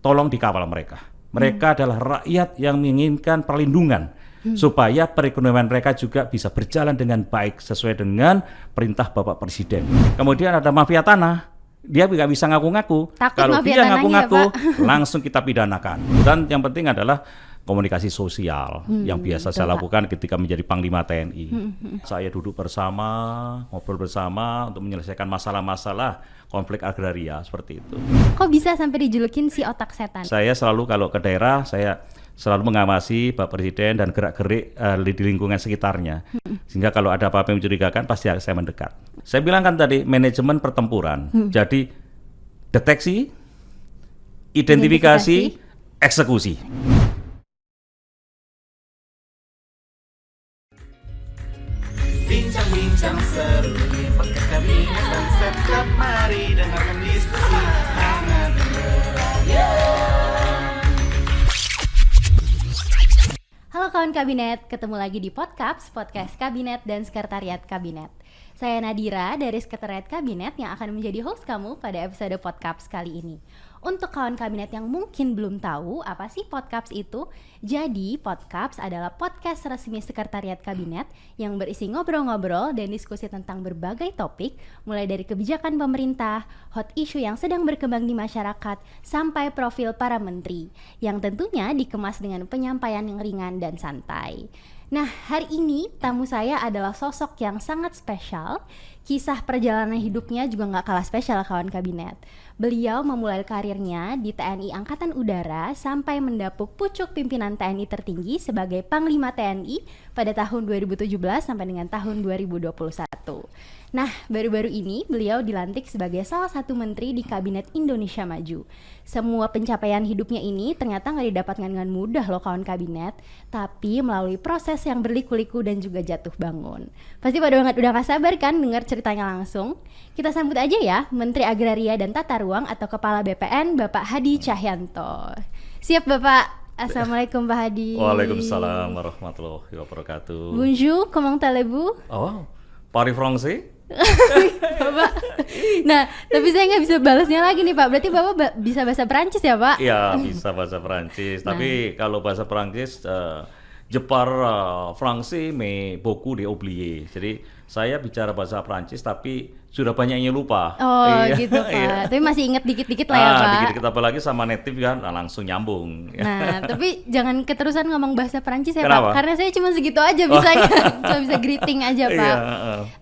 tolong dikawal mereka. Mereka adalah rakyat yang menginginkan perlindungan supaya perekonomian mereka juga bisa berjalan dengan baik sesuai dengan perintah Bapak Presiden. Kemudian ada mafia tanah. Dia nggak bisa ngaku-ngaku. Kalau dia ngaku-ngaku, langsung kita pidanakan. Dan yang penting adalah komunikasi sosial yang biasa saya lakukan ketika menjadi Panglima TNI. Saya duduk bersama, ngobrol bersama untuk menyelesaikan masalah-masalah konflik agraria seperti itu. Kok bisa sampai dijulukin si otak setan? Saya selalu kalau ke daerah, saya selalu mengawasi Pak Presiden dan gerak-gerik di lingkungan sekitarnya. Sehingga kalau ada apa-apa yang mencurigakan, pasti saya mendekat. Saya bilang kan tadi, manajemen pertempuran. Jadi, deteksi, identifikasi, eksekusi. Bincang-bincang seru di podcast Kabinet dan Setcap. Mari dengarkan diskusi hangat beraya. Halo kawan Kabinet, ketemu lagi di Podcast Kabinet dan Sekretariat Kabinet. Saya Nadira dari Sekretariat Kabinet yang akan menjadi host kamu pada episode Podcast kali ini. Untuk kawan kabinet yang mungkin belum tahu apa sih Podcast itu, jadi Podcast adalah podcast resmi Sekretariat Kabinet yang berisi ngobrol-ngobrol dan diskusi tentang berbagai topik, mulai dari kebijakan pemerintah, hot issue yang sedang berkembang di masyarakat, sampai profil para menteri, yang tentunya dikemas dengan penyampaian yang ringan dan santai. Nah, hari ini tamu saya adalah sosok yang sangat spesial. Kisah perjalanan hidupnya juga gak kalah spesial kawan kabinet. Beliau memulai karirnya di TNI Angkatan Udara sampai mendapuk pucuk pimpinan TNI tertinggi sebagai Panglima TNI pada tahun 2017 sampai dengan tahun 2021. Nah, baru-baru ini beliau dilantik sebagai salah satu menteri di Kabinet Indonesia Maju. Semua pencapaian hidupnya ini ternyata gak didapatkan dengan mudah loh kawan kabinet, tapi melalui proses yang berliku-liku dan juga jatuh bangun. Pasti pada banget udah gak sabar kan dengar ceritanya langsung? Kita sambut aja ya Menteri Agraria dan Tata Ruang atau Kepala BPN Bapak Hadi Cahyanto. Siap Bapak? Assalamualaikum Pak Hadi. Waalaikumsalam warahmatullahi wabarakatuh. Bonjour, comment allez-vous? Oh, Paris Français? Bapak. Nah, tapi saya nggak bisa balasnya lagi nih Pak. Berarti Bapak bisa bahasa Perancis ya Pak? Iya, bisa bahasa Perancis. Tapi kalau bahasa Perancis, je parle français mais beaucoup de oublié. Jadi saya bicara bahasa Perancis tapi sudah banyak yang lupa. Oh gitu Pak. Iya. Tapi masih ingat dikit-dikit lah ya Pak. Dikit-dikit apalagi sama native kan langsung nyambung. Nah, tapi jangan keterusan ngomong bahasa Perancis ya Kenapa? Pak. Karena saya cuma segitu aja bisanya. Cuma bisa greeting aja Pak.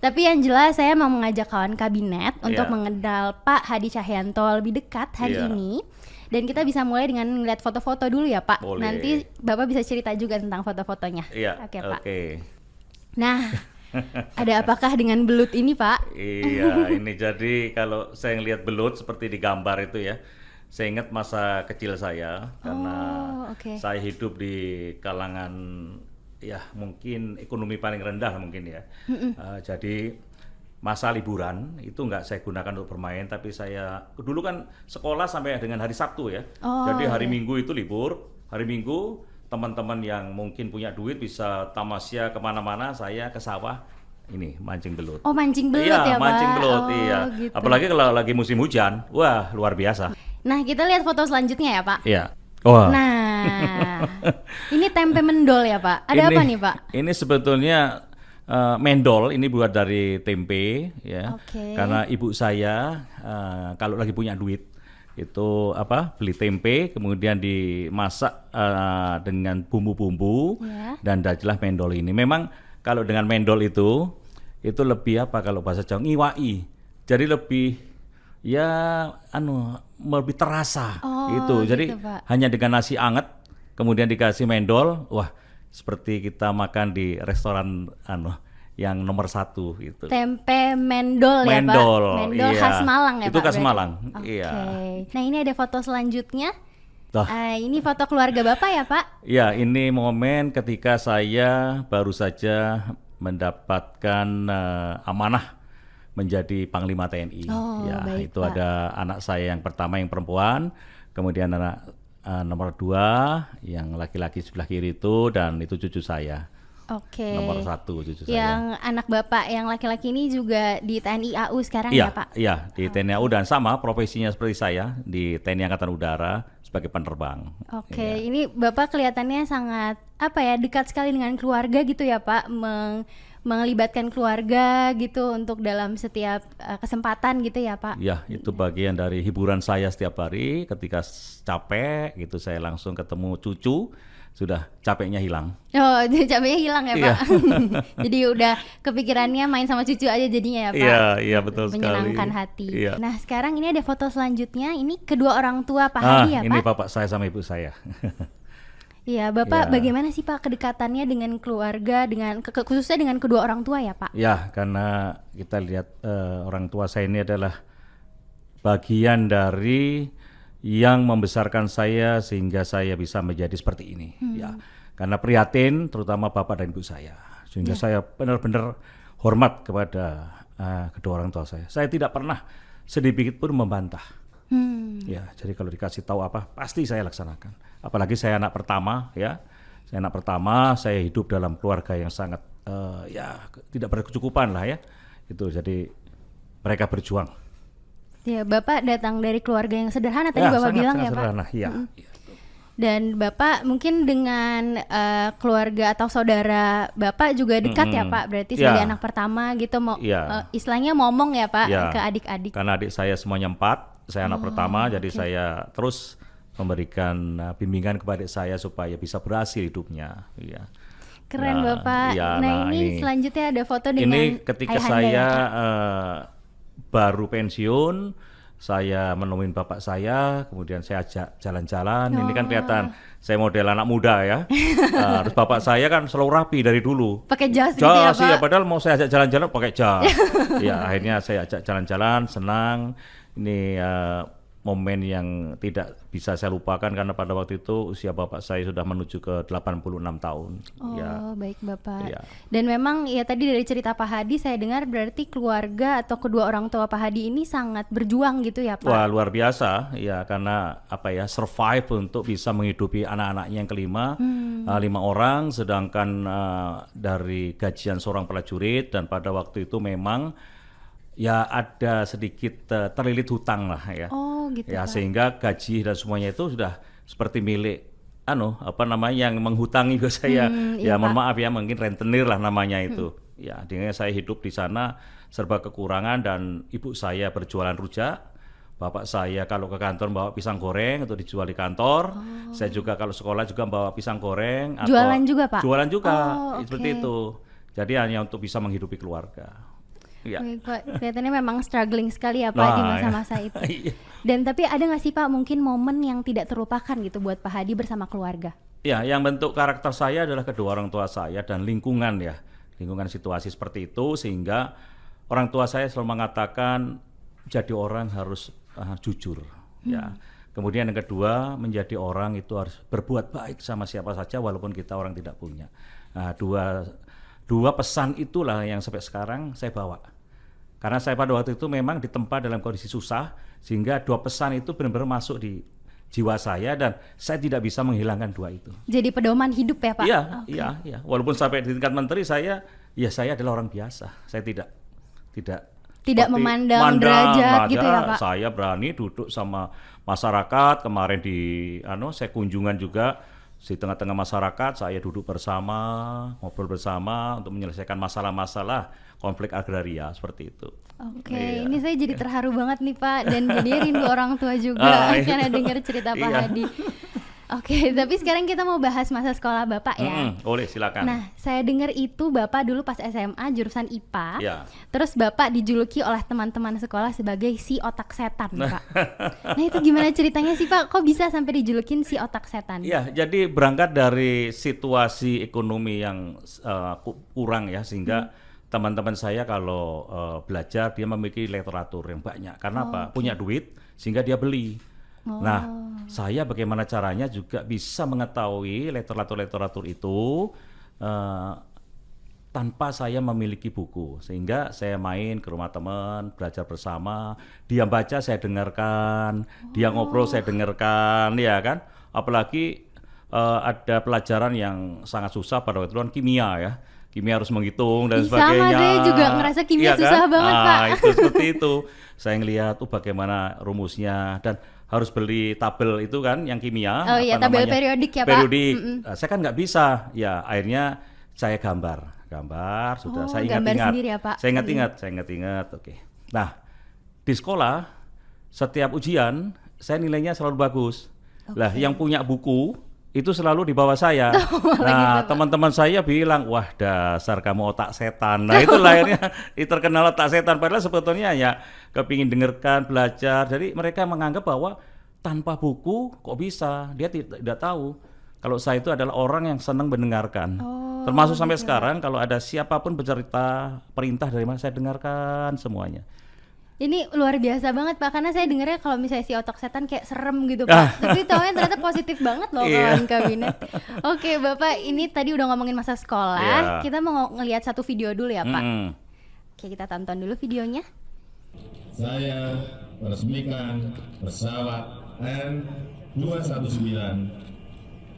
Tapi yang jelas saya mau mengajak kawan kabinet untuk mengenal Pak Hadi Cahyanto lebih dekat hari ini. Dan kita bisa mulai dengan ngeliat foto-foto dulu ya Pak. Boleh. Nanti Bapak bisa cerita juga tentang foto-fotonya. Iya. Oke Pak. Oke. Nah, ada apakah dengan belut ini Pak? Iya, ini jadi kalau saya ngelihat belut seperti di gambar itu ya, saya ingat masa kecil saya karena saya hidup di kalangan ya mungkin ekonomi paling rendah mungkin ya. Jadi masa liburan itu nggak saya gunakan untuk bermain, tapi saya dulu kan sekolah sampai dengan hari Sabtu ya. Jadi hari Minggu itu libur, hari Minggu teman-teman yang mungkin punya duit bisa tamasya kemana-mana, saya ke sawah ini mancing belut. Oh mancing belut ya Pak? Iya mancing belut, iya. Gitu. Apalagi kalau lagi musim hujan, wah luar biasa. Nah kita lihat foto selanjutnya ya Pak. Iya. Wah. Nah, ini tempe mendol ya Pak. Ada apa nih Pak? Ini sebetulnya mendol, ini buat dari tempe ya. Karena ibu saya kalau lagi punya duit itu beli tempe kemudian dimasak dengan bumbu-bumbu dan jadilah mendol ini. Memang kalau dengan mendol itu lebih kalau bahasa Jawa ngiwai. Jadi lebih lebih terasa gitu. Jadi Pak. hanya dengan nasi anget kemudian dikasih mendol, wah seperti kita makan di restoran yang nomor 1 gitu. Tempe mendol ya Pak? Mendol khas Malang ya itu Pak? khas Malang, iya. Nah ini ada foto selanjutnya. Ini foto keluarga Bapak ya Pak? Ya, ini momen ketika saya baru saja mendapatkan amanah menjadi Panglima TNI. Baik, itu Pak. ada anak saya yang pertama yang perempuan, kemudian anak nomor 2 yang laki-laki sebelah kiri itu, dan itu cucu saya. Nomor 1 cucu saya. Yang anak Bapak yang laki-laki ini juga di TNI AU sekarang ya Pak? Iya, di TNI AU dan sama profesinya seperti saya di TNI Angkatan Udara sebagai penerbang. Oke, ini Bapak kelihatannya sangat dekat sekali dengan keluarga gitu ya Pak, melibatkan keluarga gitu untuk dalam setiap kesempatan gitu ya Pak. Ya, itu bagian dari hiburan saya setiap hari. Ketika capek gitu saya langsung ketemu cucu, sudah capeknya hilang. Oh, capeknya hilang ya Pak. Jadi udah kepikirannya main sama cucu aja jadinya ya Pak. Iya betul sekali. Menyenangkan hati. Iya. Nah sekarang ini ada foto selanjutnya. Ini kedua orang tua Pak Hadi ya Pak. Ini bapak saya sama ibu saya. Iya, Bapak bagaimana sih Pak kedekatannya dengan keluarga, dengan khususnya dengan kedua orang tua ya Pak? Ya, karena kita lihat orang tua saya ini adalah bagian dari yang membesarkan saya sehingga saya bisa menjadi seperti ini. Ya, karena prihatin terutama bapak dan ibu saya, sehingga saya benar-benar hormat kepada kedua orang tua saya. Saya tidak pernah sedikit pun membantah. Ya, jadi kalau dikasih tahu apa pasti saya laksanakan. Apalagi saya anak pertama, ya. Saya anak pertama, saya hidup dalam keluarga yang sangat tidak berkecukupan lah ya. Itu jadi mereka berjuang. Ya, Bapak datang dari keluarga yang sederhana tadi Bapak bilang ya Pak. Sederhana, ya. Dan Bapak mungkin dengan keluarga atau saudara Bapak juga dekat ya Pak, berarti sebagai anak pertama gitu, istilahnya ngomong ya Pak ke adik-adik. Karena adik saya semuanya 4, saya anak pertama, jadi saya terus memberikan bimbingan kepada adik saya supaya bisa berhasil hidupnya. Ya. Keren Bapak. Nah ini selanjutnya ada foto dengan ini ketika saya baru pensiun, saya menemuin bapak saya, kemudian saya ajak jalan-jalan. Ini kan kelihatan saya model anak muda ya. Terus bapak saya kan selalu rapi dari dulu. Pakai jas gitu ya Pak? Ya, padahal mau saya ajak jalan-jalan pakai jas. Ya akhirnya saya ajak jalan-jalan, senang. Ini momen yang tidak bisa saya lupakan karena pada waktu itu usia bapak saya sudah menuju ke 86 tahun. Oh baik Bapak. Ya. Dan memang ya tadi dari cerita Pak Hadi saya dengar berarti keluarga atau kedua orang tua Pak Hadi ini sangat berjuang gitu ya Pak? Wah luar biasa ya, karena survive untuk bisa menghidupi anak-anaknya yang kelima, 5 orang, sedangkan dari gajian seorang prajurit, dan pada waktu itu memang ya ada sedikit terlilit hutang lah ya. Oh gitu ya Pak. Sehingga gaji dan semuanya itu sudah seperti milik yang menghutangi ke saya. Ya mohon maaf ya, mungkin rentenir lah namanya itu. Ya dengan saya hidup di sana serba kekurangan, dan ibu saya berjualan rujak. Bapak saya kalau ke kantor bawa pisang goreng untuk dijual di kantor. Saya juga kalau sekolah juga bawa pisang goreng. Jualan juga Pak? Jualan juga, seperti itu. Jadi hanya untuk bisa menghidupi keluarga. Ya. Pak, kelihatannya memang struggling sekali ya Pak di masa-masa itu. Dan tapi ada nggak sih Pak mungkin momen yang tidak terlupakan gitu buat Pak Hadi bersama keluarga? Ya, yang bentuk karakter saya adalah kedua orang tua saya dan lingkungan ya. Lingkungan situasi seperti itu, sehingga orang tua saya selalu mengatakan jadi orang harus jujur. Ya. Kemudian yang kedua, menjadi orang itu harus berbuat baik sama siapa saja walaupun kita orang tidak punya. Nah, dua pesan itulah yang sampai sekarang saya bawa. Karena saya pada waktu itu memang ditempa dalam kondisi susah, sehingga 2 pesan itu benar-benar masuk di jiwa saya dan saya tidak bisa menghilangkan 2 itu. Jadi pedoman hidup ya Pak? Iya. Walaupun sampai di tingkat menteri saya adalah orang biasa. Saya tidak memandang derajat gitu ya Pak? Saya berani duduk sama masyarakat. Kemarin saya kunjungan juga di tengah-tengah masyarakat, saya duduk bersama, ngobrol bersama untuk menyelesaikan masalah-masalah konflik agraria seperti itu. Oke, ini saya jadi terharu banget nih Pak, dan jadi rindu orang tua juga karena dengar cerita Pak Hadi. Oke, tapi sekarang kita mau bahas masa sekolah Bapak ya. Boleh, silakan. Nah, saya dengar itu Bapak dulu pas SMA jurusan IPA, terus Bapak dijuluki oleh teman-teman sekolah sebagai si otak setan, Pak. Nah, itu gimana ceritanya sih Pak? Kok bisa sampai dijulukin si otak setan? Ya, jadi berangkat dari situasi ekonomi yang kurang ya, sehingga teman-teman saya kalau belajar dia memiliki literatur yang banyak. Karena apa? Punya duit sehingga dia beli. Nah, saya bagaimana caranya juga bisa mengetahui literatur itu tanpa saya memiliki buku, sehingga saya main ke rumah teman, belajar bersama, dia baca saya dengarkan, dia ngobrol saya dengarkan, ya kan? Apalagi ada pelajaran yang sangat susah pada waktu itu kan kimia ya. Kimia harus menghitung dan sebagainya. Sama, saya juga ngerasa kimia susah banget Pak. Itu seperti itu. Saya ngelihat bagaimana rumusnya, dan harus beli tabel itu kan yang kimia. Oh iya, tabel periodik ya Pak. Periodik. Saya kan nggak bisa. Ya akhirnya saya gambar sudah. Saya ingat-ingat. Ya, Pak. Saya ingat-ingat. Oke. Nah di sekolah setiap ujian saya nilainya selalu bagus. Lah yang punya buku itu selalu di bawah saya. Nah, gitu, teman-teman saya bilang, wah dasar kamu otak setan. Nah, itu akhirnya terkenal otak setan. Padahal sebetulnya ya kepingin dengarkan, belajar. Jadi mereka menganggap bahwa tanpa buku kok bisa. Dia tidak tahu kalau saya itu adalah orang yang senang mendengarkan. Termasuk sampai sekarang kalau ada siapapun bercerita, perintah dari mana saya dengarkan semuanya. Ini luar biasa banget Pak, karena saya dengarnya kalau misalnya si otak setan kayak serem gitu Pak. Tapi taunya ternyata positif banget loh kawan kabinet. Oke Bapak, ini tadi udah ngomongin masa sekolah, kita mau ngelihat satu video dulu ya Pak. Oke, kita tonton dulu videonya. Saya meresmikan pesawat N219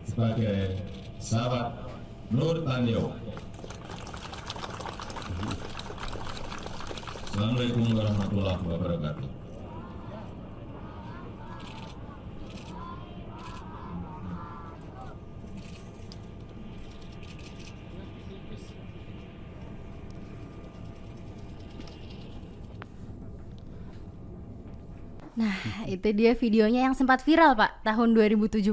sebagai pesawat Nur Tanyo. Assalamualaikum warahmatullahi wabarakatuh. Nah, itu dia videonya yang sempat viral Pak, tahun 2017.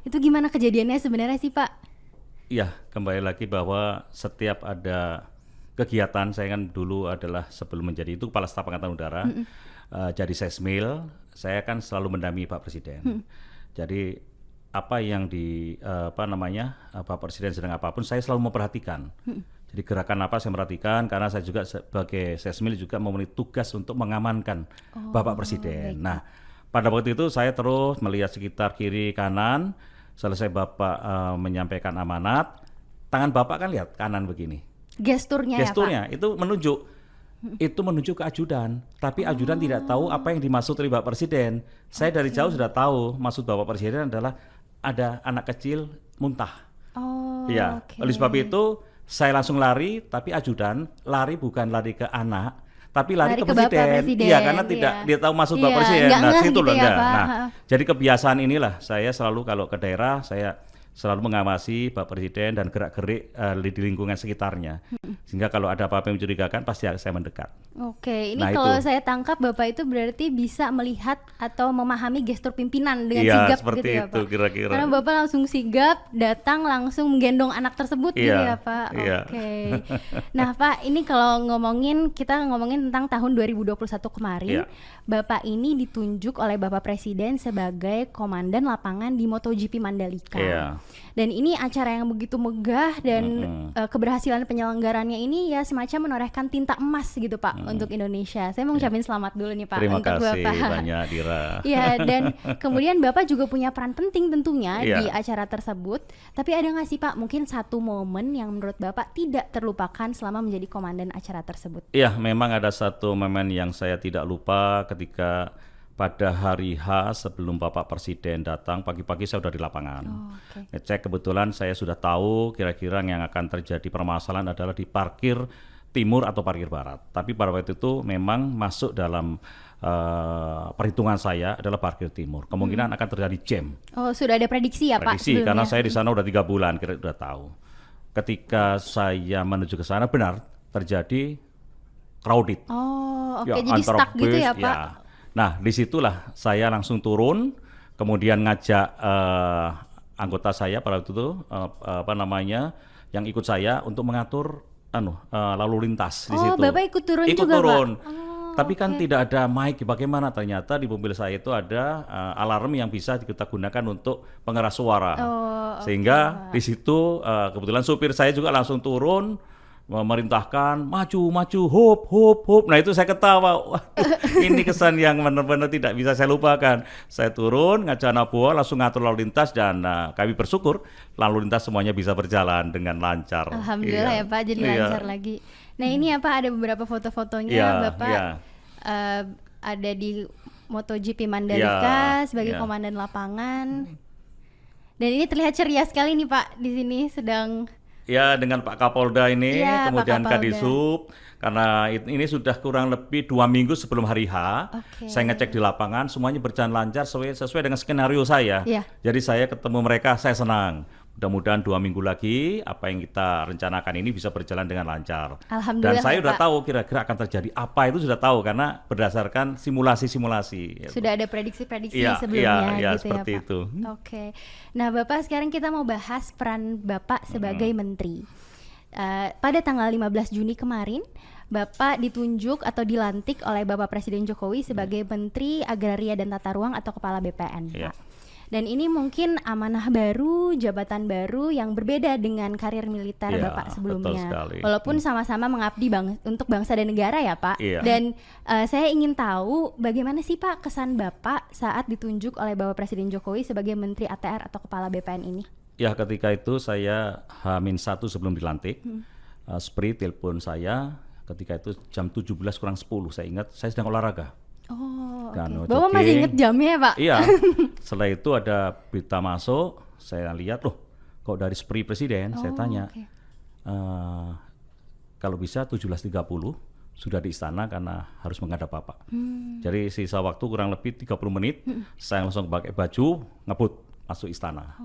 Itu gimana kejadiannya sebenarnya sih Pak? Iya, kembali lagi bahwa setiap ada kegiatan, saya kan dulu adalah sebelum menjadi itu Kepala Staf Angkatan Udara, jadi Sesmil, saya kan selalu mendampingi Pak Presiden. Jadi apa yang Pak Presiden sedang apapun, saya selalu memperhatikan. Jadi gerakan apa saya perhatikan, karena saya juga sebagai Sesmil juga memenuhi tugas untuk mengamankan Bapak Presiden. Nah, pada waktu itu saya terus melihat sekitar kiri kanan, selesai Bapak menyampaikan amanat, tangan Bapak kan lihat kanan begini. Gesturnya ya Pak? Itu menunjuk ke ajudan, tapi ajudan tidak tahu apa yang dimaksud oleh Bapak Presiden. Saya dari jauh sudah tahu maksud Bapak Presiden adalah ada anak kecil muntah. Oleh sebab itu saya langsung lari, tapi ajudan lari bukan lari ke anak, tapi lari ke Presiden. Iya, karena dia tahu maksud Bapak Presiden. Nah, situ loh enggak. Nah, jadi kebiasaan inilah saya selalu kalau ke daerah saya selalu mengawasi Pak Presiden dan gerak-gerik di lingkungan sekitarnya. Sehingga kalau ada apa-apa yang mencurigakan pasti saya mendekat. Oke, ini kalau saya tangkap Bapak itu berarti bisa melihat atau memahami gestur pimpinan dengan sigap seperti gitu ya itu, Pak? Kira-kira. Karena Bapak langsung sigap, datang langsung menggendong anak tersebut gitu ya Pak? Oke. Nah Pak, ini kalau kita ngomongin tentang tahun 2021 kemarin, Bapak ini ditunjuk oleh Bapak Presiden sebagai Komandan Lapangan di MotoGP Mandalika. Dan ini acara yang begitu megah dan keberhasilan penyelenggarannya ini ya semacam menorehkan tinta emas gitu Pak untuk Indonesia. Saya mau ngucapin selamat dulu nih Pak untuk Bapak. Terima kasih banyak Dira. Iya, dan kemudian Bapak juga punya peran penting tentunya di acara tersebut. Tapi ada nggak sih Pak mungkin satu momen yang menurut Bapak tidak terlupakan selama menjadi komandan acara tersebut? Iya, memang ada satu momen yang saya tidak lupa ketika pada hari H sebelum Bapak Presiden datang, pagi-pagi saya sudah di lapangan. Ngecek, kebetulan saya sudah tahu kira-kira yang akan terjadi permasalahan adalah di parkir timur atau parkir barat. Tapi pada waktu itu memang masuk dalam perhitungan saya adalah parkir timur. Kemungkinan akan terjadi jam. Sudah ada prediksi ya Pak? Prediksi, karena saya di sana udah 3 bulan, kira-kira udah tahu. Ketika saya menuju ke sana benar terjadi crowded. Jadi stuck gitu ya Pak? Nah, disitulah saya langsung turun, kemudian ngajak anggota saya pada waktu itu, yang ikut saya untuk mengatur lalu lintas di situ. Bapak ikut turun juga turun. Pak? Tapi kan tidak ada mic, bagaimana? Ternyata di mobil saya itu ada alarm yang bisa kita gunakan untuk pengeras suara. Sehingga di situ kebetulan supir saya juga langsung turun, memerintahkan maju, hop. Nah itu saya ketawa. Ini kesan yang benar-benar tidak bisa saya lupakan. Saya turun, ngajak anak buah, langsung ngatur lalu lintas dan kami bersyukur lalu lintas semuanya bisa berjalan dengan lancar. Alhamdulillah ya Pak, jadi lancar lagi. Nah ini apa ada beberapa foto-fotonya Bapak ada di MotoGP Mandalika sebagai komandan lapangan. Dan ini terlihat ceria sekali nih Pak, di sini sedang Ya dengan Pak Kapolda ini, Iya, Pak kemudian Kapolda. Kadisub, karena ini sudah kurang lebih 2 minggu sebelum hari H, Oke. saya ngecek di lapangan, semuanya berjalan lancar sesuai dengan skenario saya. Iya. Jadi saya ketemu mereka, saya senang. Mudah-mudahan 2 minggu lagi apa yang kita rencanakan ini bisa berjalan dengan lancar. Alhamdulillah, Dan saya ya, sudah Pak. tahu kira-kira akan terjadi apa itu sudah tahu karena berdasarkan simulasi-simulasi. gitu. Sudah ada prediksi-prediksi Iya, sebelumnya iya, gitu seperti ya Pak. itu. Oke. Nah Bapak, sekarang kita mau bahas peran Bapak sebagai menteri. Pada tanggal 15 Juni kemarin, Bapak ditunjuk atau dilantik oleh Bapak Presiden Jokowi sebagai Menteri Agraria dan Tata Ruang atau Kepala BPN, Iya. Pak. Dan ini mungkin amanah baru, jabatan baru yang berbeda dengan karir militer Iya, Bapak betul sebelumnya. sekali. Walaupun sama-sama mengabdi untuk bangsa dan negara ya Pak. Iya. Dan saya ingin tahu bagaimana sih Pak kesan Bapak saat ditunjuk oleh Bapak Presiden Jokowi sebagai Menteri ATR atau Kepala BPN ini? Ya ketika itu saya H-1 sebelum dilantik, Spri telepon saya ketika itu jam 17 kurang 10, saya ingat saya sedang olahraga. Oh, Dan oke. Bapak masih jogging. inget jamnya ya Pak? Iya, setelah itu ada berita masuk, saya lihat, loh kok dari Spri Presiden, saya tanya, oke. kalau bisa 17.30 sudah di istana karena harus menghadap Bapak. Jadi sisa waktu kurang lebih 30 menit, saya langsung pakai baju, ngebut masuk istana.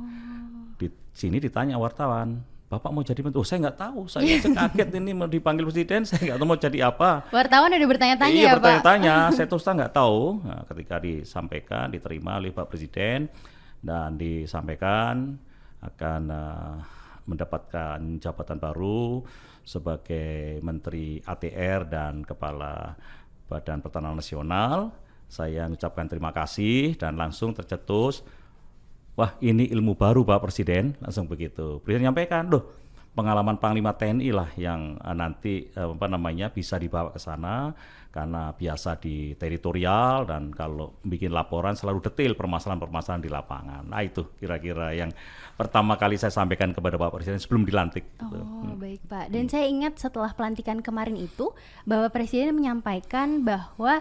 Di sini ditanya wartawan, Bapak mau jadi menteri? Oh saya nggak tahu, saya aja kaget ini mau dipanggil presiden, saya nggak tahu mau jadi apa. Wartawan udah bertanya-tanya Iya ya Pak? bertanya-tanya, saya terus terang nggak tahu. Nah, ketika disampaikan, diterima oleh Pak Presiden dan disampaikan akan mendapatkan jabatan baru sebagai Menteri ATR dan Kepala Badan Pertanahan Nasional. Saya mengucapkan terima kasih dan langsung tercetus. Wah ini ilmu baru Pak Presiden, langsung begitu. Presiden menyampaikan, loh pengalaman Panglima TNI lah yang nanti bisa dibawa ke sana karena biasa di teritorial dan kalau bikin laporan selalu detail permasalahan-permasalahan di lapangan. Nah itu kira-kira yang pertama kali saya sampaikan kepada Bapak Presiden sebelum dilantik. Oh baik Pak. Dan saya ingat setelah pelantikan kemarin itu Bapak Presiden menyampaikan bahwa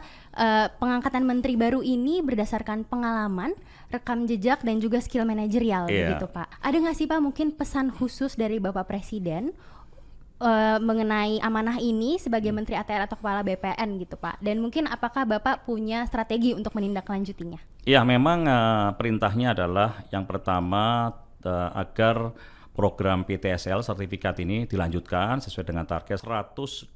pengangkatan menteri baru ini berdasarkan pengalaman, rekam jejak dan juga skill manajerial begitu Pak. Ada nggak sih Pak mungkin pesan khusus dari Bapak Presiden mengenai amanah ini sebagai Menteri ATR atau Kepala BPN gitu Pak? Dan mungkin apakah Bapak punya strategi untuk menindaklanjutinya? Ya memang perintahnya adalah yang pertama agar program PTSL sertifikat ini dilanjutkan sesuai dengan target 126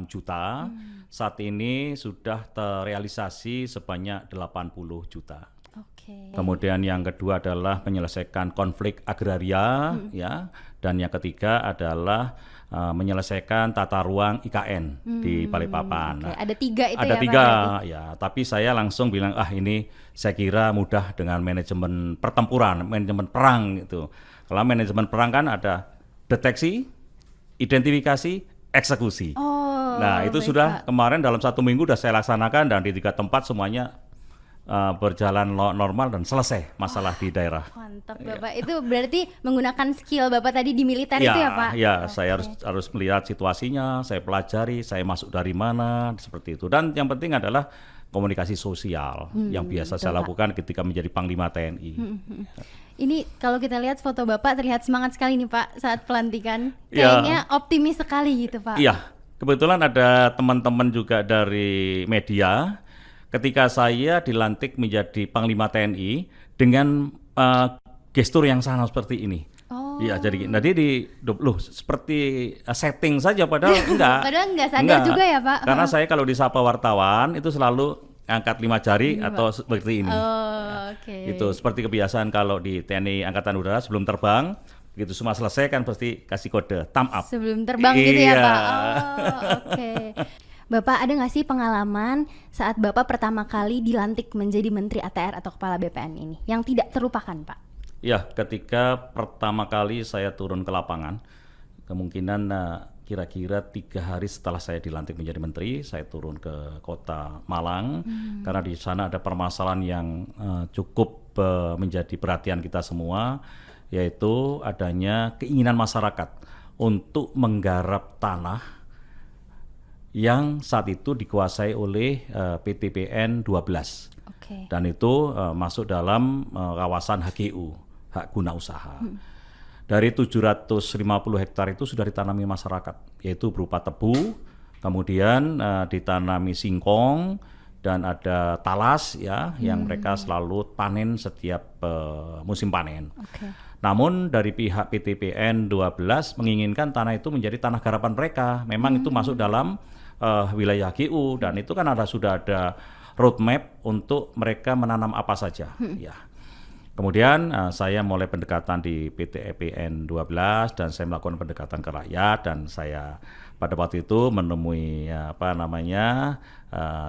juta. Saat ini sudah terrealisasi sebanyak 80 juta. Oke. Kemudian yang kedua adalah menyelesaikan konflik agraria ya, dan yang ketiga adalah menyelesaikan tata ruang IKN di Balikpapan. Oke. Ada 3 itu ada ya 3 Pak? ya, tapi saya langsung bilang ini saya kira mudah dengan manajemen pertempuran, manajemen perang gitu. Kalau manajemen perang kan ada deteksi, identifikasi, eksekusi. Nah itu baik, sudah Pak. kemarin dalam 1 minggu sudah saya laksanakan dan di 3 tempat semuanya berjalan normal dan selesai masalah di daerah. Mantap Bapak. Itu berarti menggunakan skill Bapak tadi di militer itu ya Pak? Ya, saya harus melihat situasinya, saya pelajari, saya masuk dari mana, seperti itu. Dan yang penting adalah komunikasi sosial yang biasa betul, saya Pak. lakukan ketika menjadi Panglima TNI. Ini kalau kita lihat foto Bapak terlihat semangat sekali nih Pak saat pelantikan. Ya. Kayaknya optimis sekali gitu Pak. Iya, kebetulan ada teman-teman juga dari media. Ketika saya dilantik menjadi Panglima TNI dengan gestur yang sama seperti ini. Oh. Iya, jadi loh seperti setting saja padahal enggak. Padahal enggak sadar juga ya, Pak. Karena saya kalau disapa wartawan itu selalu angkat 5 jari atau seperti ini. Oh, oke. Itu seperti kebiasaan kalau di TNI Angkatan Udara sebelum terbang, begitu semua selesai kan pasti kasih kode thumb up. Sebelum terbang gitu ya Iya. Pak. Oh, oke. Bapak ada nggak sih pengalaman saat Bapak pertama kali dilantik menjadi Menteri ATR atau Kepala BPN ini yang tidak terlupakan Pak? Ya, ketika pertama kali saya turun ke lapangan, kemungkinan kira-kira 3 hari setelah saya dilantik menjadi menteri, saya turun ke kota Malang karena di sana ada permasalahan yang cukup menjadi perhatian kita semua, yaitu adanya keinginan masyarakat untuk menggarap tanah yang saat itu dikuasai oleh PTPN 12. Oke. Dan itu masuk dalam kawasan HGU, hak guna usaha. Dari 750 hektar itu sudah ditanami masyarakat, yaitu berupa tebu, kemudian ditanami singkong, dan ada talas ya yang mereka selalu panen setiap musim panen. Namun dari pihak PTPN 12 menginginkan tanah itu menjadi tanah garapan mereka. Memang itu masuk dalam wilayah HGU, dan itu kan sudah ada roadmap untuk mereka menanam apa saja. Ya. Kemudian saya mulai pendekatan di PTPN 12 dan saya melakukan pendekatan ke rakyat, dan saya pada waktu itu menemui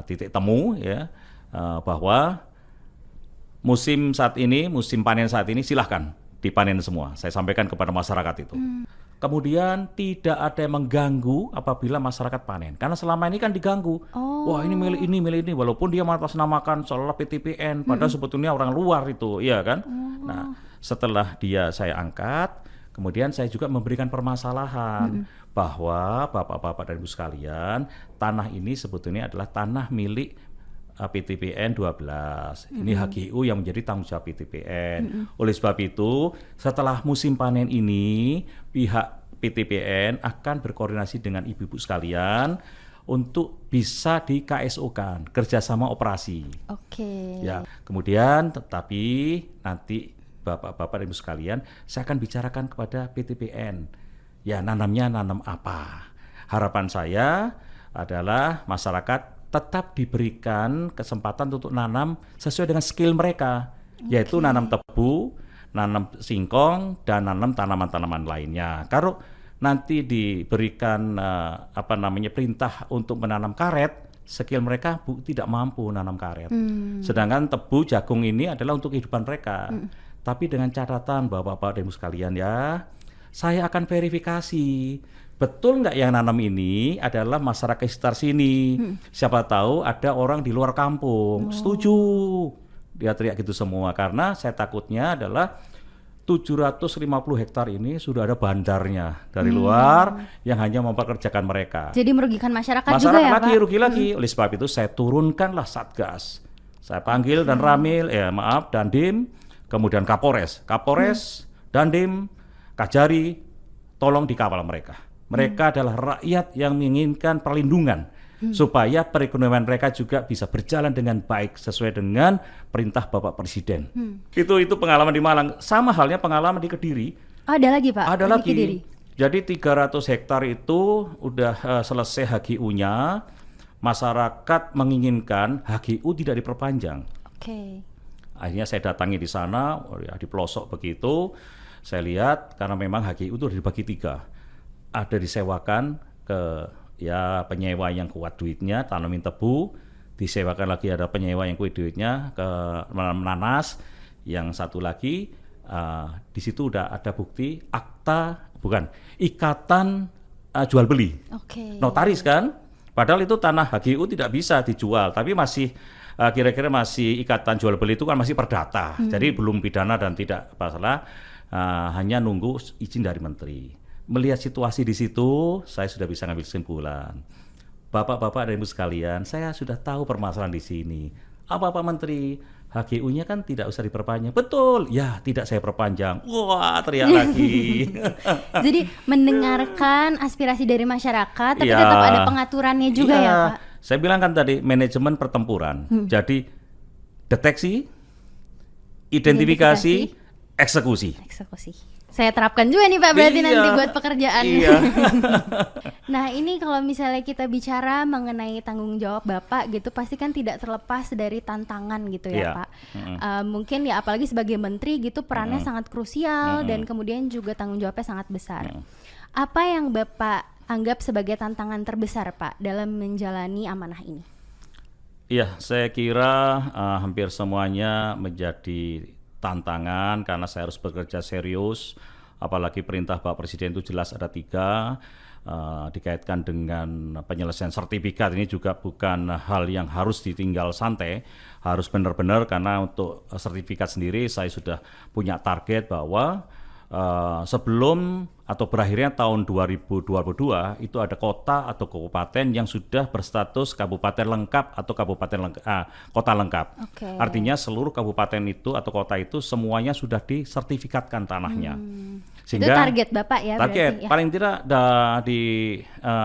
titik temu ya bahwa musim panen saat ini silahkan dipanen semua. Saya sampaikan kepada masyarakat itu. Kemudian tidak ada yang mengganggu apabila masyarakat panen. Karena selama ini kan diganggu. Wah, ini milik ini. Walaupun dia mengatasnamakan seolah PTPN, padahal sebetulnya orang luar itu, iya kan? Nah, setelah saya angkat, kemudian saya juga memberikan permasalahan bahwa Bapak-Bapak dan Ibu sekalian, tanah ini sebetulnya adalah tanah milik PTPN 12. Ini HGU yang menjadi tanggung jawab PTPN. Oleh sebab itu, setelah musim panen ini, pihak PTPN akan berkoordinasi dengan ibu-ibu sekalian untuk bisa di KSO-kan, kerjasama operasi. Ya, kemudian tetapi nanti Bapak-Bapak dan Ibu sekalian, saya akan bicarakan kepada PTPN. Ya, nanamnya nanam apa? Harapan saya adalah masyarakat tetap diberikan kesempatan untuk nanam sesuai dengan skill mereka, yaitu nanam tebu, nanam singkong, dan nanam tanaman-tanaman lainnya. Kalau nanti diberikan perintah untuk menanam karet, skill mereka tidak mampu nanam karet. Sedangkan tebu, jagung ini adalah untuk kehidupan mereka. Tapi dengan catatan Bapak-Bapak dan Ibu sekalian ya, saya akan verifikasi. Betul nggak yang nanam ini adalah masyarakat sekitar sini? Siapa tahu ada orang di luar kampung. Setuju. Dia teriak gitu semua. Karena saya takutnya adalah 750 hektar ini sudah ada bandarnya dari luar yang hanya mempekerjakan mereka. Jadi merugikan masyarakat juga ya, Pak? Rugi lagi. Oleh sebab itu saya turunkanlah Satgas. Saya panggil dan Dandim, kemudian Kapolres, Dandim, Kajari, tolong dikawal mereka. Mereka adalah rakyat yang menginginkan perlindungan supaya perekonomian mereka juga bisa berjalan dengan baik sesuai dengan perintah Bapak Presiden. Itu pengalaman di Malang. Sama halnya pengalaman di Kediri. Ada lagi, Pak? Ada lagi. Kediri. Jadi 300 hektar itu udah selesai HGU-nya. Masyarakat menginginkan HGU tidak diperpanjang. Akhirnya saya datangi di sana, di pelosok begitu. Saya lihat karena memang HGU itu dibagi 3. Ada disewakan ke penyewa yang kuat duitnya, tanamin tebu, disewakan lagi ada penyewa yang kuat duitnya ke nanas, yang satu lagi di situ udah ada bukti ikatan jual beli, notaris kan, padahal itu tanah HGU tidak bisa dijual, tapi masih kira-kira masih ikatan jual beli itu kan masih perdata, jadi belum pidana dan tidak masalah, hanya nunggu izin dari menteri. Melihat situasi di situ, saya sudah bisa ngambil kesimpulan. Bapak-bapak dan Ibu sekalian, saya sudah tahu permasalahan di sini. Apa Pak Menteri? HGU-nya kan tidak usah diperpanjang. Betul, ya tidak saya perpanjang. Wah, teriak lagi. Jadi mendengarkan aspirasi dari masyarakat, tapi tetap ada pengaturannya juga ya Pak? Saya bilang kan tadi, manajemen pertempuran. Jadi deteksi, identifikasi, eksekusi. Saya terapkan juga nih Pak berarti nanti buat pekerjaan. Nah ini kalau misalnya kita bicara mengenai tanggung jawab Bapak gitu, pasti kan tidak terlepas dari tantangan gitu ya Pak. Mungkin ya apalagi sebagai menteri gitu perannya sangat krusial dan kemudian juga tanggung jawabnya sangat besar. Apa yang Bapak anggap sebagai tantangan terbesar Pak dalam menjalani amanah ini? Iya, saya kira hampir semuanya menjadi tantangan karena saya harus bekerja serius, apalagi perintah Pak Presiden itu jelas ada 3, dikaitkan dengan penyelesaian sertifikat. Ini juga bukan hal yang harus ditinggal santai, harus benar-benar, karena untuk sertifikat sendiri saya sudah punya target bahwa sebelum atau berakhirnya tahun 2022 itu ada kota atau kabupaten yang sudah berstatus kabupaten lengkap atau kota lengkap. Artinya seluruh kabupaten itu atau kota itu semuanya sudah disertifikatkan tanahnya. Itu target Bapak ya? Target, berarti, ya? paling tidak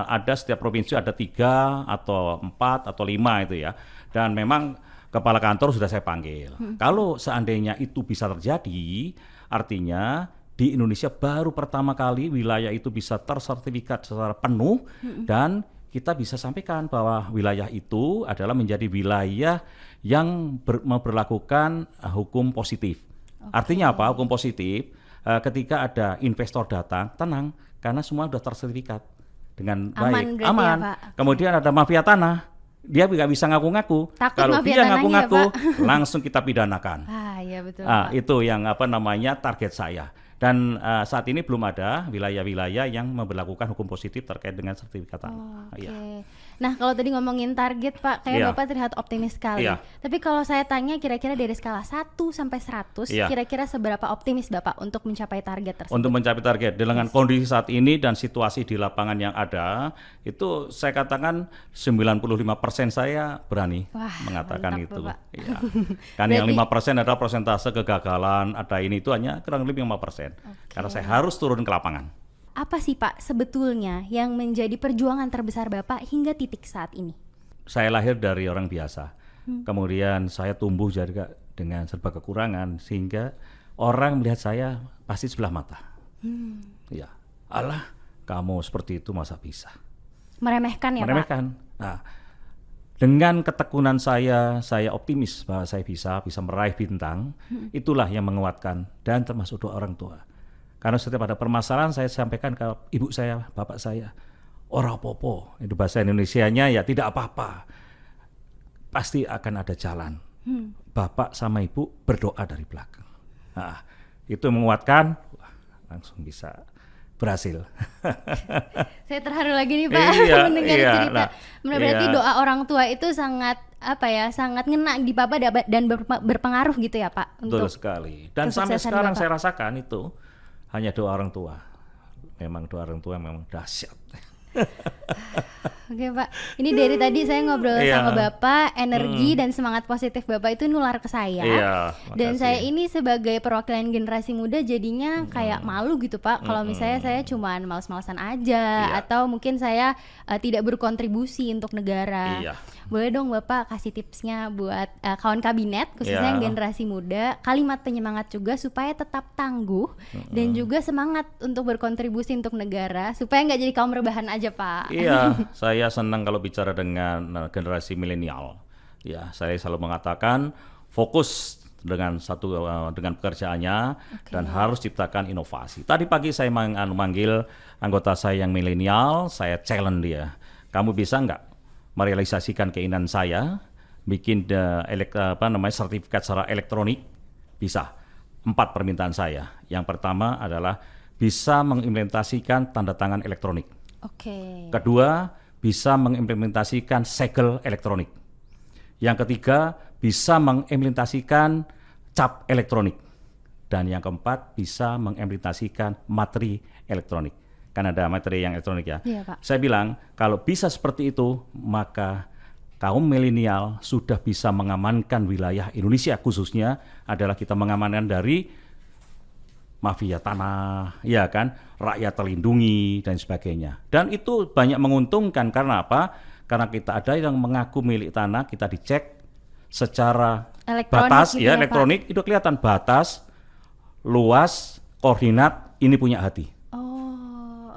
ada setiap provinsi ada 3 atau 4 atau 5 itu ya. Dan memang kepala kantor sudah saya panggil. Kalau seandainya itu bisa terjadi, artinya di Indonesia baru pertama kali wilayah itu bisa tersertifikat secara penuh dan kita bisa sampaikan bahwa wilayah itu adalah menjadi wilayah yang memperlakukan hukum positif. Artinya apa? Hukum positif, ketika ada investor datang, tenang, karena semua sudah tersertifikat dengan baik, aman. Ya, kemudian ada mafia tanah, dia nggak bisa ngaku-ngaku. Kalau dia ngaku-ngaku, ya, langsung kita pidanakan. Ya betul. Itu yang target saya. Dan saat ini belum ada wilayah-wilayah yang memberlakukan hukum positif terkait dengan sertifikat tanah. Okay. Nah, kalau tadi ngomongin target Pak, kayak Bapak terlihat optimis sekali. Tapi kalau saya tanya kira-kira dari skala 1 sampai 100, kira-kira seberapa optimis Bapak untuk mencapai target tersebut? Untuk mencapai target, dengan kondisi saat ini dan situasi di lapangan yang ada, itu saya katakan 95% saya berani mengatakan itu. Kan yang 5% adalah persentase kegagalan, ada ini itu hanya kurang lebih 5%. Karena saya harus turun ke lapangan. Apa sih Pak sebetulnya yang menjadi perjuangan terbesar Bapak hingga titik saat ini? Saya lahir dari orang biasa. Kemudian saya tumbuh juga dengan serba kekurangan sehingga orang melihat saya pasti sebelah mata. Ya, alah kamu seperti itu masa bisa. Meremehkan ya Pak? Nah, dengan ketekunan saya optimis bahwa saya bisa meraih bintang. Itulah yang menguatkan dan termasuk doa orang tua. Karena setiap ada permasalahan saya sampaikan ke ibu saya, bapak saya, ora popo, itu bahasa Indonesianya ya tidak apa-apa. Pasti akan ada jalan. Bapak sama ibu berdoa dari belakang. Nah, itu menguatkan, langsung bisa berhasil. Saya terharu lagi nih Pak mendengar cerita. Berarti doa orang tua itu sangat sangat ngena di Bapak dan berpengaruh gitu ya Pak. Betul sekali. Dan sampai sekarang Bapak. Saya rasakan itu hanya doa orang tua. Memang doa orang tua memang dahsyat. Oke Pak, ini dari tadi saya ngobrol sama Bapak, energi dan semangat positif Bapak itu nular ke saya. Dan saya ini sebagai perwakilan generasi muda jadinya kayak malu gitu Pak, kalau misalnya saya cuman malas-malasan aja atau mungkin saya tidak berkontribusi untuk negara. Boleh dong Bapak kasih tipsnya buat kawan kabinet khususnya yang generasi muda, kalimat penyemangat juga supaya tetap tangguh dan juga semangat untuk berkontribusi untuk negara supaya nggak jadi kaum rebahan aja Pak. Saya senang kalau bicara dengan generasi milenial. Ya, saya selalu mengatakan fokus dengan pekerjaannya dan harus ciptakan inovasi. Tadi pagi saya manggil anggota saya yang milenial, saya challenge dia. Kamu bisa nggak merealisasikan keinginan saya bikin sertifikat secara elektronik? Bisa. 4 permintaan saya. Yang pertama adalah bisa mengimplementasikan tanda tangan elektronik. Kedua, bisa mengimplementasikan segel elektronik. Yang ketiga, bisa mengimplementasikan cap elektronik. Dan yang keempat, bisa mengimplementasikan materi elektronik. Kan ada materi yang elektronik ya. Pak. Saya bilang, kalau bisa seperti itu, maka kaum milenial sudah bisa mengamankan wilayah Indonesia, khususnya adalah kita mengamankan dari mafia tanah, ya kan, rakyat terlindungi dan sebagainya. Dan itu banyak menguntungkan karena apa? Karena kita ada yang mengaku milik tanah, kita dicek secara batas, gitu elektronik, Pak. Itu kelihatan batas, luas, koordinat, ini punya hati.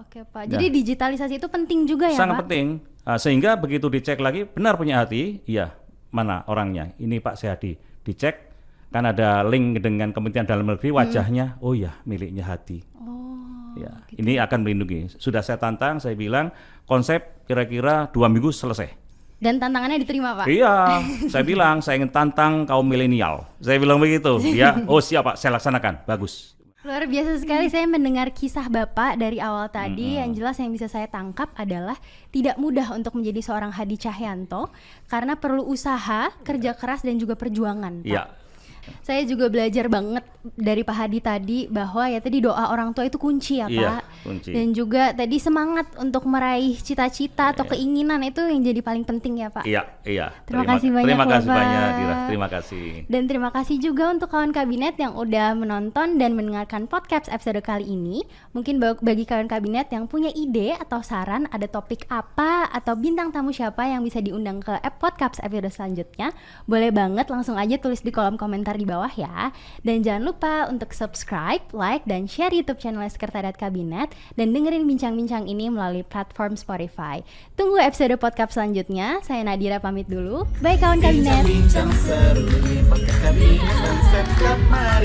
Oke Pak. Jadi digitalisasi itu penting juga ya Pak? Sangat penting. Sehingga begitu dicek lagi, benar punya hati, iya, mana orangnya? Ini Pak Seadi, dicek. Kan ada link dengan Kementerian Dalam Negeri wajahnya, oh ya miliknya hati. Gitu. Ini akan melindungi. Sudah saya tantang, saya bilang konsep kira-kira 2 minggu selesai. Dan tantangannya diterima Pak? Iya, saya bilang saya ingin tantang kaum milenial. Saya bilang begitu. Ya, oh siap Pak, saya laksanakan. Bagus. Luar biasa sekali saya mendengar kisah Bapak dari awal tadi. Yang jelas yang bisa saya tangkap adalah tidak mudah untuk menjadi seorang Hadi Cahyanto karena perlu usaha, kerja keras dan juga perjuangan Pak. Saya juga belajar banget dari Pak Hadi tadi bahwa ya tadi doa orang tua itu kunci ya Pak. Iya, kunci. Dan juga tadi semangat untuk meraih cita-cita atau keinginan itu yang jadi paling penting ya Pak. Iya. Terima kasih banyak Terima kasih Bapak. banyak Dira, terima kasih. Dan terima kasih juga untuk kawan kabinet yang udah menonton dan mendengarkan podcast episode kali ini. Mungkin bagi kawan kabinet yang punya ide atau saran ada topik apa atau bintang tamu siapa yang bisa diundang ke podcast episode selanjutnya, boleh banget langsung aja tulis di kolom komentar di bawah ya. Dan jangan lupa untuk subscribe, like, dan share YouTube channel Sekretariat Kabinet dan dengerin bincang-bincang ini melalui platform Spotify. Tunggu episode podcast selanjutnya. Saya Nadira pamit dulu. Bye kawan kabinet. Bincang-bincang seru di podcast kabinet dan Set Club, mari